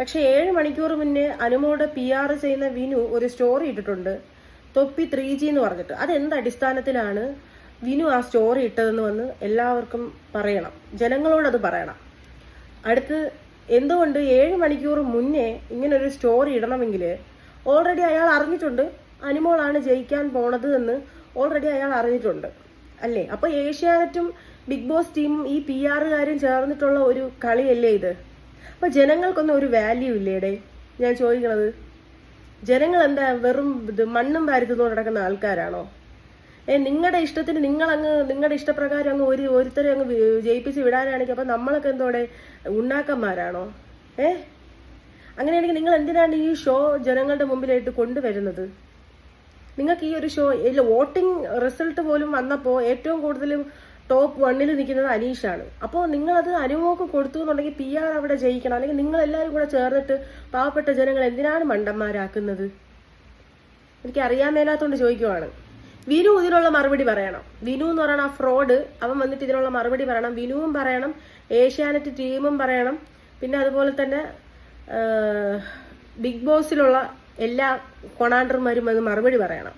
പക്ഷെ 7 മണിക്കൂർ മുന്നേ അനുമോടെ PR ചെയ്യുന്ന വിനു ഒരു സ്റ്റോറി ഇട്ടിട്ടുണ്ട്, തൊപ്പി 3G എന്ന് പറഞ്ഞിട്ട്. അതെന്ത് അടിസ്ഥാനത്തിലാണ് വിനു ആ സ്റ്റോറി ഇട്ടതെന്ന് വന്ന് എല്ലാവർക്കും പറയണം, ജനങ്ങളോട് അത് പറയണം. അടുത്ത് എന്തുകൊണ്ട് 7 മണിക്കൂർ മുന്നേ ഇങ്ങനൊരു സ്റ്റോറി ഇടണമെങ്കിൽ ഓൾറെഡി അയാൾ അറിഞ്ഞിട്ടുണ്ട് അനുമോളാണ് ജയിക്കാൻ പോണത് എന്ന് ഓൾറെഡി അയാൾ അറിഞ്ഞിട്ടുണ്ട് അല്ലേ? അപ്പൊ ഏഷ്യാനെറ്റും ബിഗ് ബോസ് ടീമും ഈ PR ചേർന്നിട്ടുള്ള ഒരു കളിയല്ലേ ഇത്? അപ്പൊ ജനങ്ങൾക്കൊന്നും ഒരു വാല്യൂ ഇല്ലേടെ? ഞാൻ ചോദിക്കണത്, ജനങ്ങൾ എന്താ വെറും മണ്ണും വാരുത്തുകൊണ്ട് നടക്കുന്ന ആൾക്കാരാണോ? നിങ്ങളുടെ ഇഷ്ടത്തിന് നിങ്ങളുടെ ഇഷ്ടപ്രകാരം അങ്ങ് ഒരുത്തരെ അങ്ങ് ജയിപ്പിച്ച് വിടാനാണെങ്കിൽ അപ്പൊ നമ്മളൊക്കെ എന്തോടെ ഉണ്ണാക്കന്മാരാണോ? അങ്ങനെയാണെങ്കിൽ നിങ്ങൾ എന്തിനാണ് ഈ ഷോ ജനങ്ങളുടെ മുമ്പിലായിട്ട് കൊണ്ടുവരുന്നത്? നിങ്ങൾക്ക് ഈ ഒരു ഷോ വോട്ടിംഗ് റിസൾട്ട് പോലും വന്നപ്പോൾ ഏറ്റവും കൂടുതൽ ടോപ്പ് 1 നിൽക്കുന്നത് അനീഷാണ്. അപ്പോൾ നിങ്ങളത് അനുമോക്ക് കൊടുത്തു എന്നുണ്ടെങ്കിൽ PR അവിടെ ജയിക്കണം. അല്ലെങ്കിൽ നിങ്ങൾ എല്ലാവരും കൂടെ ചേർന്നിട്ട് പാവപ്പെട്ട ജനങ്ങൾ എന്തിനാണ് മണ്ടന്മാരാക്കുന്നത്? എനിക്ക് അറിയാൻ മേലാത്തോണ്ട് ചോദിക്കുവാണ്. വിനു ഇതിനുള്ള മറുപടി പറയണം. വിനു എന്ന് പറയുന്ന ആ ഫ്രോഡ്, അവൻ വന്നിട്ട് ഇതിനുള്ള മറുപടി പറയണം. വിനുവും പറയണം, ഏഷ്യാനെറ്റ് ടീമും പറയണം, പിന്നെ അതുപോലെ തന്നെ ബിഗ് ബോസിലുള്ള എല്ലാ കൊണാണ്ടർമാരും അത് മറുപടി പറയണം.